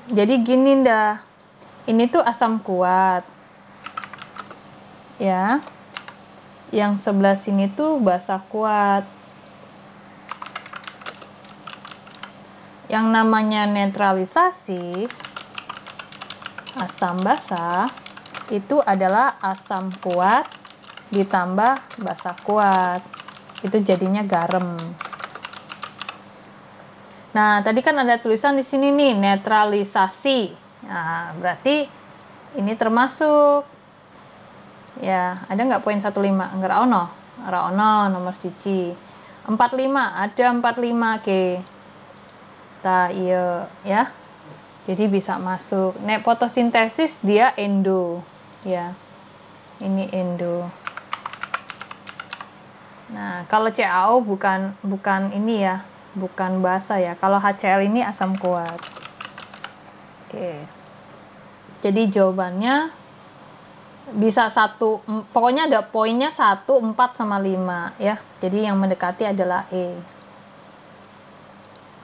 Jadi gini ndah, ini tuh asam kuat, ya. Yang sebelah sini tuh basa kuat. Yang namanya netralisasi asam basa itu adalah asam kuat ditambah basa kuat. Itu jadinya garam. Nah, tadi kan ada tulisan di sini nih, netralisasi. Nah, berarti ini termasuk. Ya, ada nggak poin 15? Nggak ono. Ono nomor siji. 45, ada 45 ke. Ta iya ya. Jadi bisa masuk. Nek fotosintesis dia endo. Ya. Ini endo. Nah, kalau CaO bukan ini ya. Bukan basa ya. Kalau HCl ini asam kuat. Oke. Jadi jawabannya bisa pokoknya ada poinnya 1, 4, sama 5 ya. Jadi yang mendekati adalah E.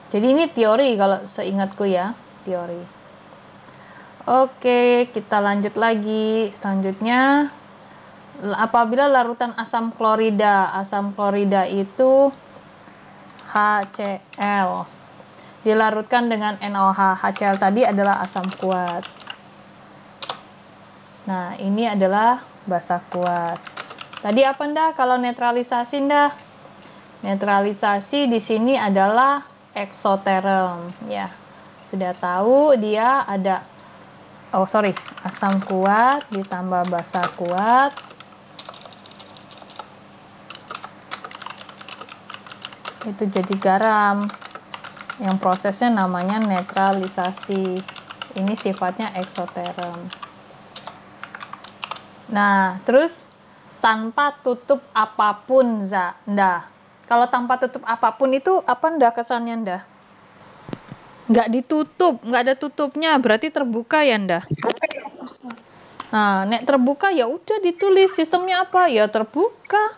Jadi ini teori kalau seingatku ya, teori. Oke, kita lanjut lagi. Selanjutnya, apabila larutan asam klorida itu HCl dilarutkan dengan NaOH. HCl tadi adalah asam kuat. Nah, ini adalah basa kuat. Tadi apa ndah kalau netralisasi ndah? Netralisasi di sini adalah eksoterm ya. Sudah tahu dia ada asam kuat ditambah basa kuat. Itu jadi garam. Yang prosesnya namanya netralisasi. Ini sifatnya eksoterm. Nah, terus tanpa tutup apapun, ndah. Kalau tanpa tutup apapun itu apa ndah kesannya ndah? Nggak ditutup, nggak ada tutupnya, berarti terbuka ya ndah. Nah, nek terbuka ya udah ditulis sistemnya apa? Ya terbuka.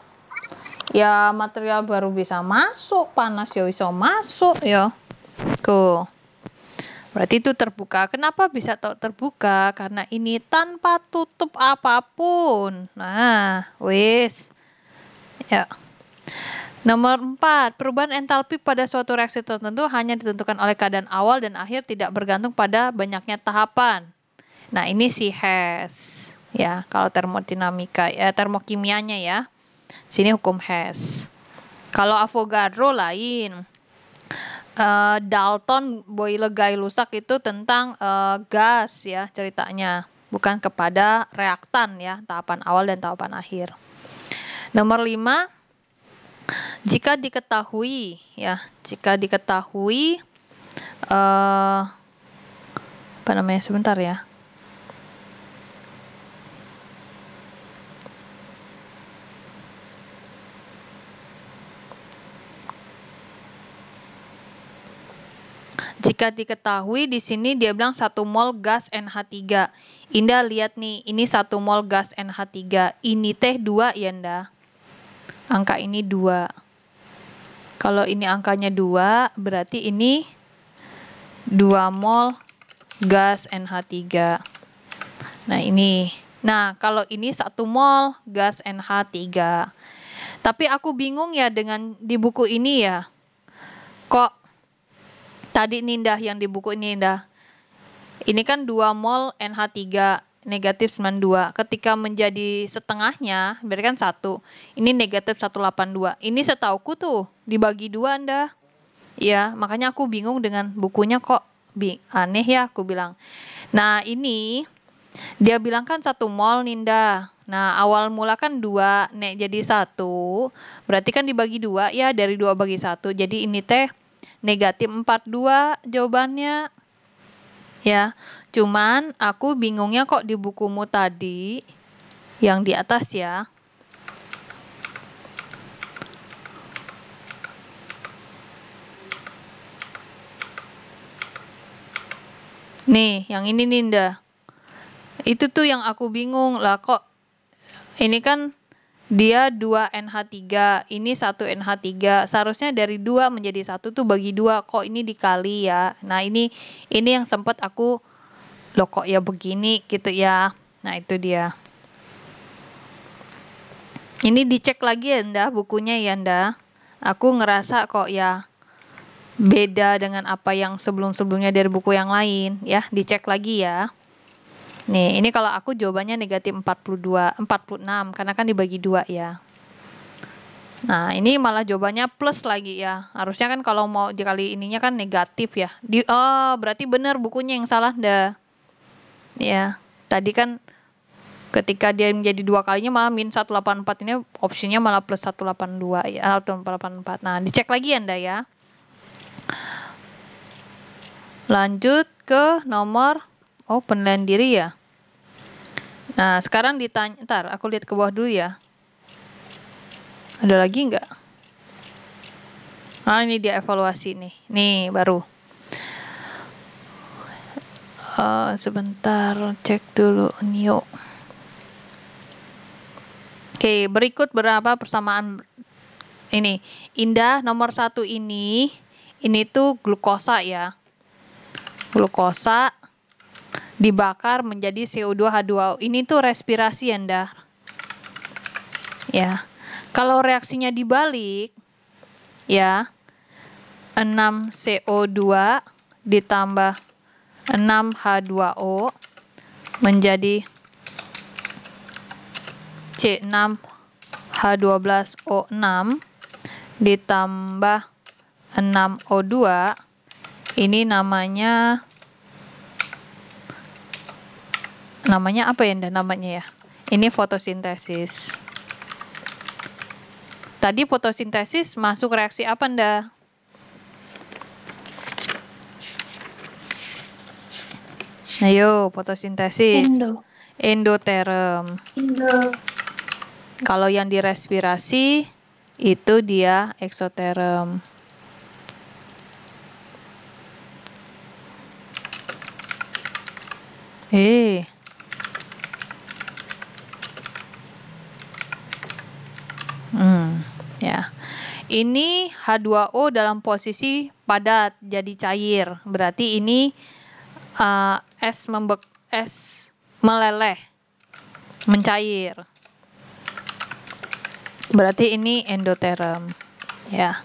Ya material baru bisa masuk, panas ya bisa masuk ya. Tuh. Berarti itu terbuka. Kenapa bisa terbuka? Karena ini tanpa tutup apapun. Nah, wis. Ya. Nomor 4, perubahan entalpi pada suatu reaksi tertentu hanya ditentukan oleh keadaan awal dan akhir, tidak bergantung pada banyaknya tahapan. Nah, ini si Hess. Ya, kalau termodinamika ya, termokimianya ya. Sini hukum Hess. Kalau Avogadro lain. Dalton, Boyle, Gay-Lussac itu tentang gas ya ceritanya, bukan kepada reaktan ya, tahapan awal dan tahapan akhir. Nomor 5, jika diketahui apa namanya, sebentar ya. Jika diketahui di sini dia bilang 1 mol gas NH3. Indah lihat nih, ini 1 mol gas NH3. Ini teh 2 ya Indah. Angka ini 2. Kalau ini angkanya 2, berarti ini 2 mol gas NH3. Nah, ini. Nah, kalau ini 1 mol gas NH3. Tapi aku bingung ya dengan di buku ini ya. Kok tadi Nindah yang di buku ini Nindah. Ini kan 2 mol NH3 negatif 92. Ketika menjadi setengahnya, berarti kan 1. Ini negatif 182. Ini setauku tuh dibagi 2 Anda. Ya, makanya aku bingung dengan bukunya kok aneh ya aku bilang. Nah, ini dia bilang kan 1 mol Ninda. Nah, awal mula kan 2, nek jadi 1. Berarti kan dibagi 2 ya, dari 2 bagi 1. Jadi ini teh negatif 42 jawabannya. Ya, cuman aku bingungnya kok di bukumu tadi yang di atas ya. Nih, yang ini Ninda. Itu tuh yang aku bingung lah, kok ini kan Dia 2NH3, ini 1NH3. Seharusnya dari 2 menjadi 1 tuh bagi 2. Kok ini dikali ya? Nah, ini yang sempat aku, loh kok ya begini gitu ya. Nah, itu dia. Ini dicek lagi ya, Nda, bukunya ya, Nda. Aku ngerasa kok ya beda dengan apa yang sebelum-sebelumnya dari buku yang lain ya. Dicek lagi ya. Nih, ini kalau aku jawabannya negatif 46 karena kan dibagi 2 ya. Nah, ini malah jawabannya plus lagi ya. Harusnya kan kalau mau dikali ininya kan negatif ya. Oh, berarti benar bukunya yang salah dah. Ya, tadi kan ketika dia menjadi 2 kalinya malah min 184, ini opsinya malah plus 182 ya, 184. Nah, dicek lagi ya, Nda ya. Lanjut ke nomor penilaian diri ya. Nah, sekarang ditanya, ntar aku lihat ke bawah dulu ya. Ada lagi nggak? Nah, ini dia evaluasi nih. Nih, baru. Sebentar, cek dulu. Yuk. Oke, berikut berapa persamaan ini. Indah, nomor 1 ini tuh glukosa ya. Glukosa dibakar menjadi CO2H2O. Ini tuh respirasi ya, Nda. Ya. Kalau reaksinya dibalik, ya, 6 CO2 ditambah 6 H2O menjadi C6 H12O6 ditambah 6 O2. Ini namanya apa ya, Nda, namanya ya? Ini fotosintesis. Tadi fotosintesis masuk reaksi apa, Nda? Ayo, fotosintesis. Endoterm. Kalau yang direspirasi itu dia eksoterm. Ya. Ini H2O dalam posisi padat jadi cair. Berarti ini es meleleh, mencair. Berarti ini endoterm. Ya.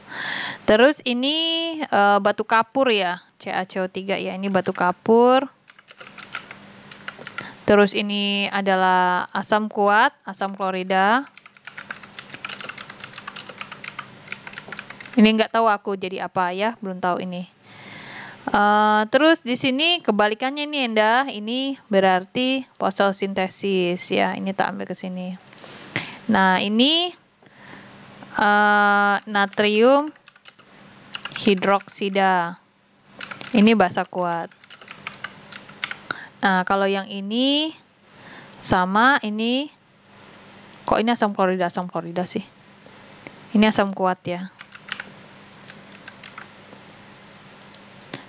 Terus ini batu kapur ya, CaCO3 ya. Ini batu kapur. Terus ini adalah asam kuat, asam klorida. Ini nggak tahu aku jadi apa ya, belum tahu ini. Terus di sini kebalikannya nih, Enda. Ini berarti fotosintesis ya. Ini tak ambil ke sini. Nah, ini natrium hidroksida. Ini basa kuat. Nah, kalau yang ini sama ini, kok ini asam klorida sih. Ini asam kuat ya.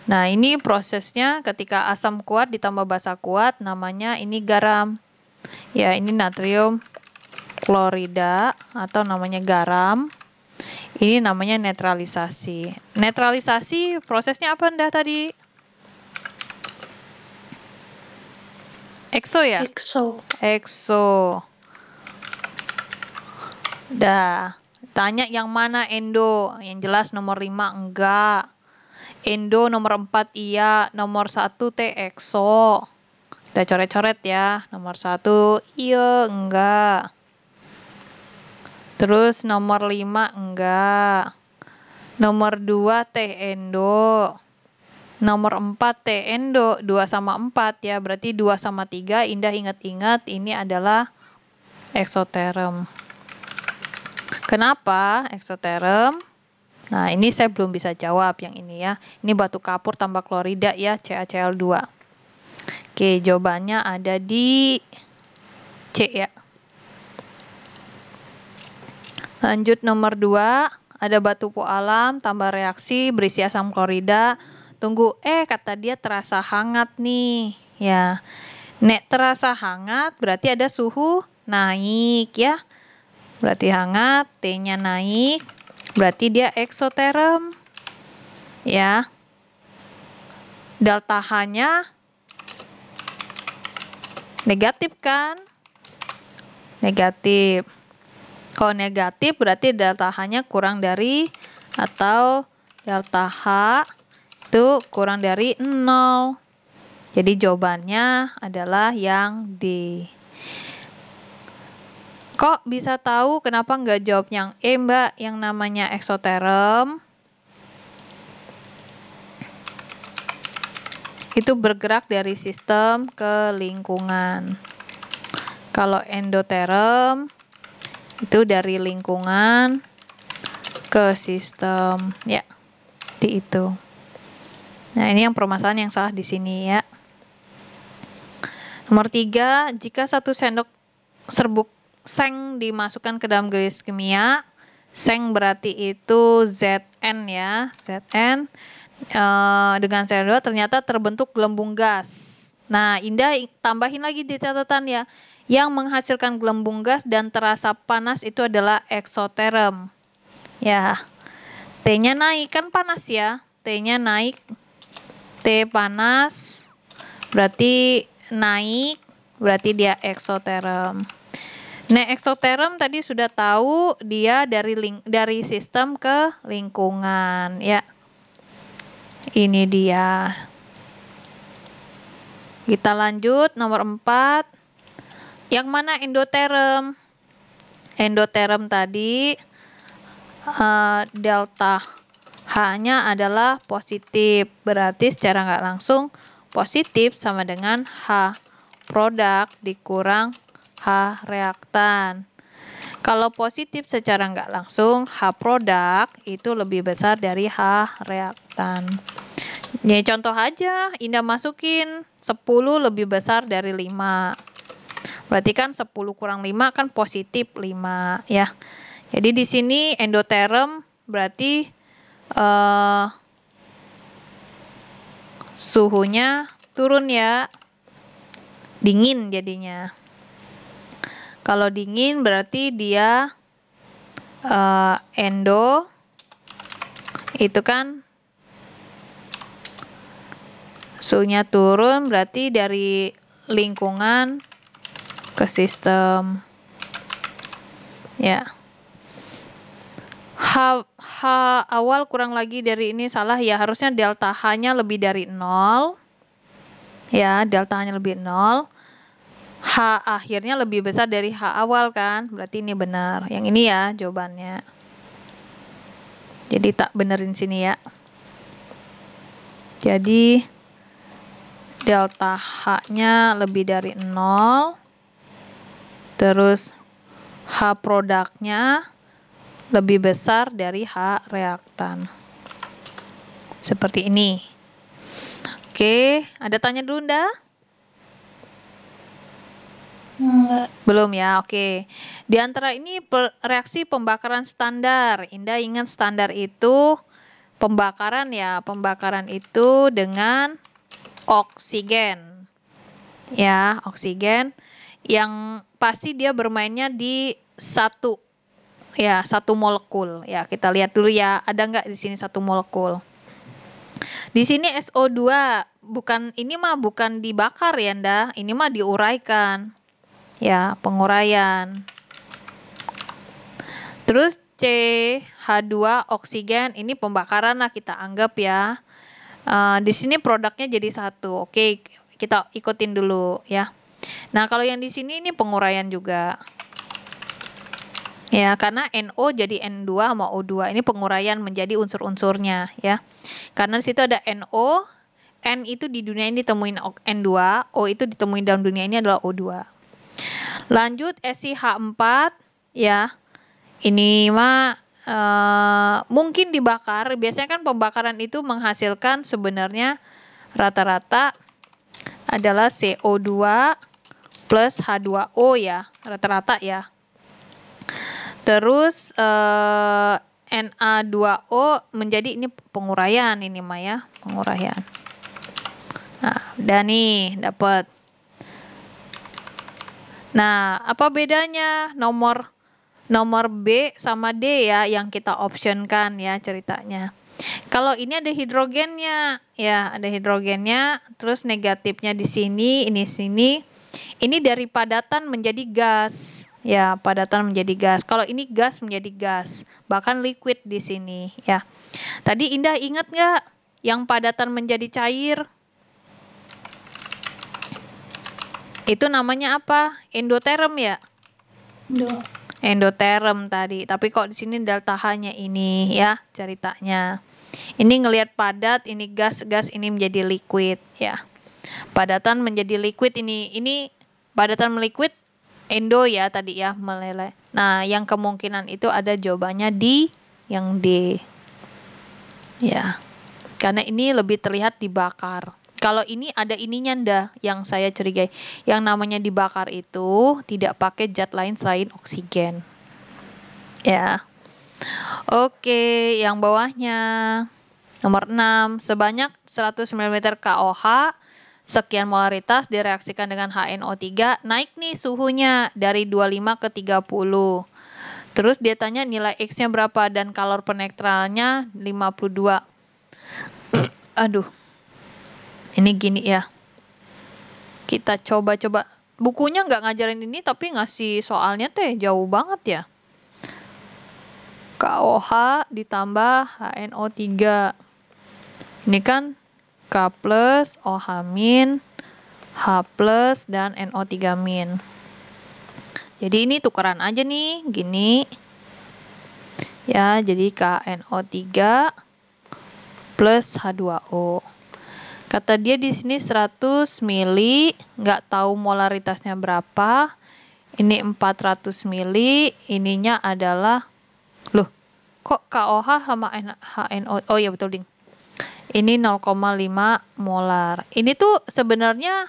Nah, ini prosesnya ketika asam kuat ditambah basa kuat, namanya ini garam. Ya, ini natrium klorida atau namanya garam. Ini namanya netralisasi. Netralisasi prosesnya apa, Nda, tadi? Ekso ya? Ekso. Dah. Tanya yang mana endo? Yang jelas nomor 5 enggak. Endo nomor 4 iya, nomor 1 teh ekso. Udah coret-coret ya. Nomor 1 iya, enggak. Terus nomor 5 enggak. Nomor 2 teh endo. Nomor 4 teh endo. 2 sama 4 ya, berarti 2 sama 3. Indah ingat-ingat ini adalah eksoterm. Kenapa eksoterm? Nah, ini saya belum bisa jawab yang ini ya. Ini batu kapur tambah klorida ya, CaCl2. Oke, jawabannya ada di C ya. Lanjut nomor 2, ada batu alam tambah reaksi berisi asam klorida. Tunggu, kata dia terasa hangat nih. Ya. Nek terasa hangat berarti ada suhu naik ya. berarti hangat, T-nya naik, berarti dia eksoterm. Ya. Delta H-nya negatif kan? Negatif. Kalau negatif berarti delta H-nya kurang dari atau delta H itu kurang dari 0. Jadi jawabannya adalah yang D. Kok bisa tahu kenapa nggak jawab yang E, Mbak? Yang namanya eksoterm itu bergerak dari sistem ke lingkungan. Kalau endoterm itu dari lingkungan ke sistem, ya, di itu. Nah, ini yang permasalahan yang salah di sini ya. Nomor 3, jika 1 sendok serbuk seng dimasukkan ke dalam gelas kimia, seng berarti itu Zn ya, Zn. Dengan CO2 ternyata terbentuk gelembung gas. Nah, Indah tambahin lagi di catatan ya. Yang menghasilkan gelembung gas dan terasa panas itu adalah eksoterm. Ya. T-nya naik, kan panas ya. T-nya naik. T panas. Berarti naik. Berarti dia eksoterm. Nah, eksoterm tadi sudah tahu dia dari sistem ke lingkungan ya. Ini dia. Kita lanjut nomor 4. Yang mana endoterm? Endoterm tadi delta H-nya adalah positif. Berarti secara nggak langsung positif sama dengan H produk dikurang H reaktan. Kalau positif secara nggak langsung H produk itu lebih besar dari H reaktan. Ya, contoh aja, Indah masukin 10 lebih besar dari 5. Berarti kan 10 kurang 5 kan positif 5 ya. Jadi di sini endoterm berarti suhunya turun ya. Dingin jadinya. Kalau dingin berarti dia endo itu kan suhunya turun berarti dari lingkungan ke sistem. Ya. H awal kurang lagi dari ini salah ya, harusnya delta H-nya lebih dari 0. Ya, delta H-nya lebih 0. H akhirnya lebih besar dari H awal kan? Berarti ini benar. Yang ini ya jawabannya. Jadi tak benerin sini ya. Jadi delta H-nya lebih dari 0. Terus H produknya lebih besar dari H reaktan. Seperti ini. Oke, ada tanya dulu Nda? Enggak. Belum ya, oke. Di antara ini reaksi pembakaran standar. Indah ingat standar itu pembakaran ya. Pembakaran itu dengan oksigen. Ya, oksigen. Yang pasti dia bermainnya di satu molekul. Ya, kita lihat dulu ya. Ada nggak di sini satu molekul? Di sini SO2. Ini mah bukan dibakar ya, Nda. Ini mah diuraikan. Ya, penguraian. Terus CH2 oksigen, ini pembakaran lah kita anggap ya. Di sini produknya jadi satu. Oke, kita ikutin dulu ya. Nah, kalau yang di sini ini penguraian juga. Ya, karena NO jadi N2 sama O2. Ini penguraian menjadi unsur-unsurnya ya. Karena di situ ada NO, N itu di dunia ini ditemuin N2, O itu ditemuin dalam dunia ini adalah O2. Lanjut SiH4 ya. Ini mah mungkin dibakar. Biasanya kan pembakaran itu menghasilkan sebenarnya rata-rata adalah CO2 plus H2O ya, rata-rata ya. Terus Na2O menjadi ini penguraian ini mah ya, penguraian. Nah, udah nih dapat. Nah, apa bedanya nomor nomor B sama D ya yang kita optionkan ya ceritanya. Kalau ini ada hidrogennya, ya ada hidrogennya, terus negatifnya di sini, ini sini. Ini dari padatan menjadi gas, ya padatan menjadi gas. Kalau ini gas menjadi gas, bahkan liquid di sini, ya. Tadi Indah ingat nggak yang padatan menjadi cair? Itu namanya apa? Endoterm ya? Endoterm tadi. Tapi kok di sini delta H-nya ini ya ceritanya. Ini ngelihat padat, ini gas, ini menjadi liquid ya. Padatan menjadi liquid ini padatan meliquid endo ya tadi ya meleleh. Nah, yang kemungkinan itu ada jawabannya di yang D. Ya. Karena ini lebih terlihat dibakar. Kalau ini ada ininya ndah yang saya curigai. Yang namanya dibakar itu tidak pakai zat lain selain oksigen. Ya. Oke, yang bawahnya. Nomor 6, sebanyak 100 ml KOH sekian molaritas direaksikan dengan HNO3, naik nih suhunya dari 25 ke 30. Terus dia tanya nilai X-nya berapa dan kalor penetralnya 52. Aduh. Ini gini ya. Kita coba-coba. Bukunya nggak ngajarin ini tapi ngasih soalnya teh jauh banget ya. KOH ditambah HNO3. Ini kan K+, OH-, H+, dan NO3-. Jadi ini tukeran aja nih, gini. Ya, jadi KNO3 plus H2O. Kata dia di sini 100 mili, nggak tahu molaritasnya berapa. Ini 400 mili, ininya adalah, loh, kok KOH sama HNO, oh ya betul ding. Ini 0,5 molar. Ini tuh sebenarnya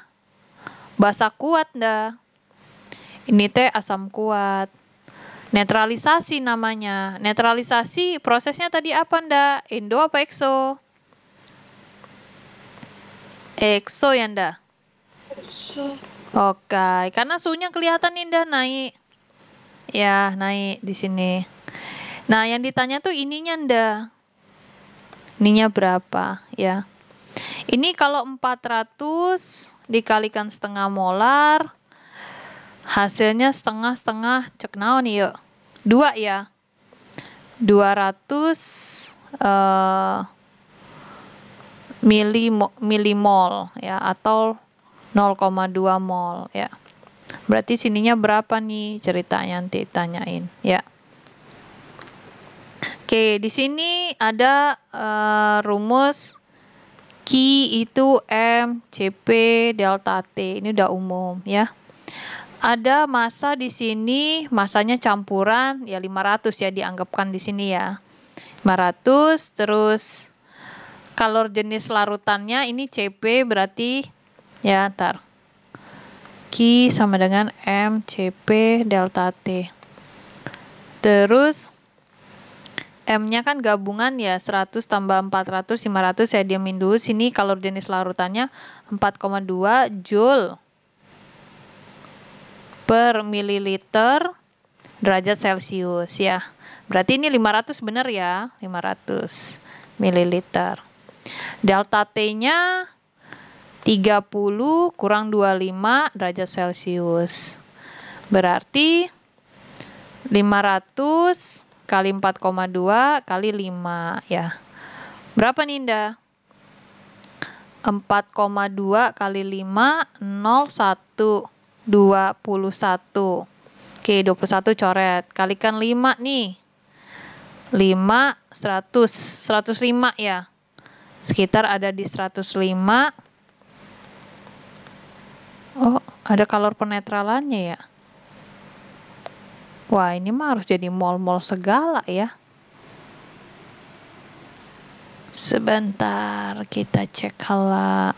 basa kuat dah. Ini teh asam kuat. Netralisasi namanya. Netralisasi prosesnya tadi apa ndak? Endo apa ekso? Ekso ya ndak? Ekso. Oke, karena suhunya kelihatan indah naik. Ya, naik di sini. Nah, yang ditanya tuh ininya ndak? Ininya berapa ya? Ini kalau 400 dikalikan setengah molar, hasilnya setengah-setengah, cek naon yuk. 2 ya. 200 milimol ya atau 0,2 mol ya. Berarti sininya berapa nih ceritanya nanti tanyain ya. Oke, di sini ada rumus Q itu M CP delta T. Ini udah umum ya. Ada massa di sini, massanya campuran ya 500 ya dianggapkan di sini ya. 500 terus kalor jenis larutannya ini CP berarti ya ntar Q sama dengan M CP delta T. Terus M-nya kan gabungan ya 100 tambah 400 500 saya diamin dulu sini kalor jenis larutannya 4,2 Joule per mililiter derajat Celcius ya. Berarti ini 500 benar ya, 500 mililiter. Delta T-nya 30 kurang 25 derajat Celcius. Berarti 500 kali 4,2 kali 5 ya. Berapa nih Indah? 4,2 kali 5 01 21. Oke, 21 coret. Kalikan 5 nih. 5 100 105 ya. Sekitar ada di 105. Oh, ada kalor penetralannya ya. Wah, ini mah harus jadi mol-mol segala ya. Sebentar, kita cek hala.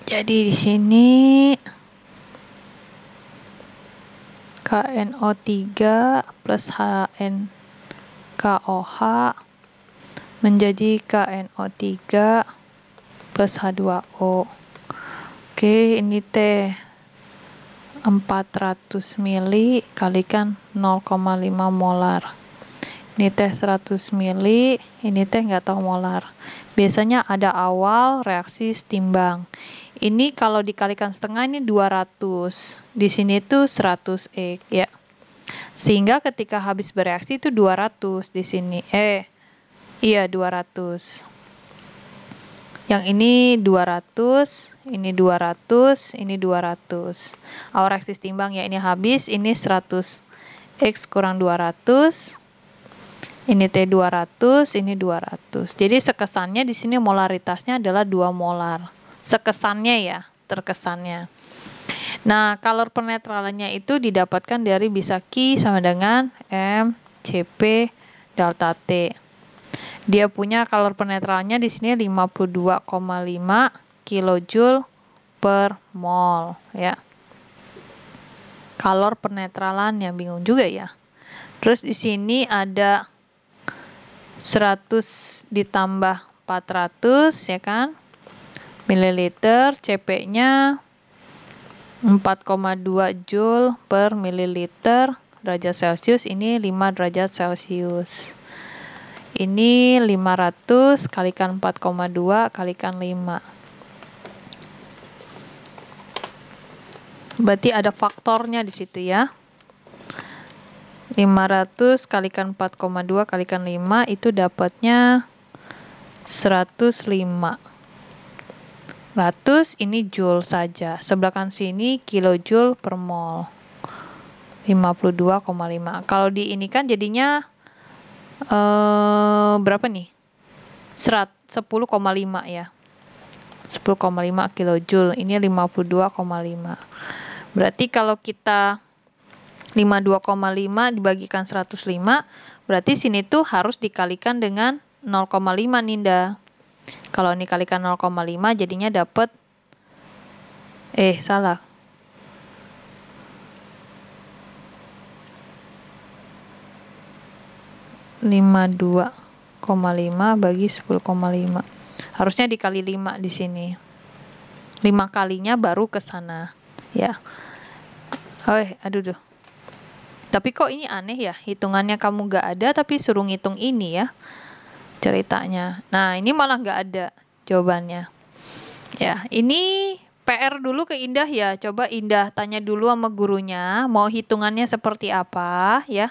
Jadi di sini KNO3 plus KOH menjadi KNO3 plus H2O. Oke, ini teh 400 mili kalikan 0,5 molar. Ini teh 100 mili, ini teh nggak tahu molar. Biasanya ada awal reaksi setimbang. Ini kalau dikalikan setengah ini 200. Di sini tuh 100 X ya. Sehingga ketika habis bereaksi itu 200 di sini. Iya 200. Yang ini 200, ini 200, ini 200. Awal reaksi setimbang ya, ini habis, ini 100 X kurang 200. Ini T200, ini 200. Jadi sekesannya di sini molaritasnya adalah 2 molar. Sekesannya ya, terkesannya. Nah, kalor penetralannya itu didapatkan dari bisa Q sama dengan M CP delta T. Dia punya kalor penetralannya di sini 52,5 kilojoule per mol ya. Kalor penetralan yang bingung juga ya. Terus di sini ada 100 ditambah 400 ya kan, mililiter, CP-nya 4,2 Joule per mililiter derajat Celcius, ini 5 derajat Celcius. Ini 500 kalikan 4,2 kalikan 5. Berarti ada faktornya di situ ya. 500 kalikan 4,2 kalikan 5 itu dapatnya 105. 100 ini joule saja. Sebelah kanan sini kilojoule per mol. 52,5. Kalau di ini kan jadinya berapa nih? 10,5 ya. 10,5 kilojoule. Ini 52,5. Berarti kalau kita 52,5 dibagikan 105, berarti sini tuh harus dikalikan dengan 0,5 Ninda. Kalau ini kalikan 0,5 jadinya dapat salah. (52,5) bagi 10,5. Harusnya dikali 5 di sini. 5 kalinya baru ke sana, ya. Aduh. Tapi kok ini aneh ya, hitungannya kamu nggak ada, tapi suruh ngitung ini ya, ceritanya. Nah, ini malah nggak ada jawabannya. Ya, ini PR dulu ke Indah ya. Coba Indah tanya dulu sama gurunya, mau hitungannya seperti apa ya.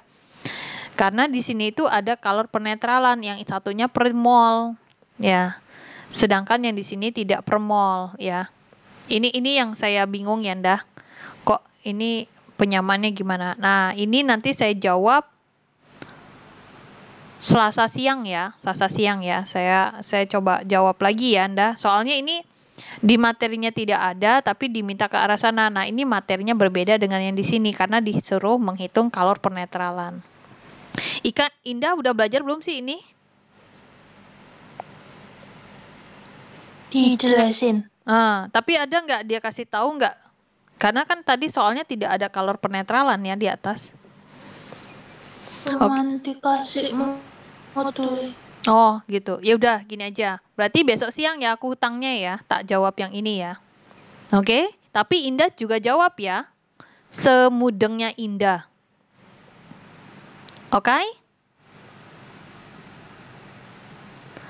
Karena di sini itu ada kalor penetralan, yang satunya per mol, ya. Sedangkan yang di sini tidak per mol, ya. Ini yang saya bingung ya, Indah. Kok ini penyamannya gimana? Nah, ini nanti saya jawab Selasa siang ya. Saya coba jawab lagi ya, Anda. Soalnya ini di materinya tidak ada, tapi diminta ke arah sana. Nah, ini materinya berbeda dengan yang di sini karena disuruh menghitung kalor penetralan. Indah udah belajar belum sih ini? Dijelasin. Tapi ada nggak dia kasih tahu nggak? Karena kan tadi soalnya tidak ada kalor penetralan ya di atas. Cuman dikasih modul. Oh gitu. Ya udah gini aja. Berarti besok siang ya aku hutangnya ya. Tak jawab yang ini ya. Oke? Tapi Indah juga jawab ya. Semudengnya Indah. Oke?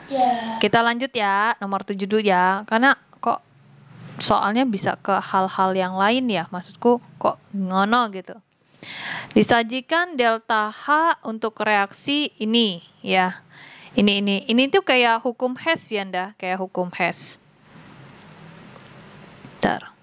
Ya. Kita lanjut ya. Nomor 7 dulu ya. Karena kok soalnya bisa ke hal-hal yang lain ya. Maksudku kok ngono gitu. Disajikan delta H untuk reaksi ini ya. Ini tuh kayak hukum Hess ya, Anda, kayak hukum Hess. Bentar.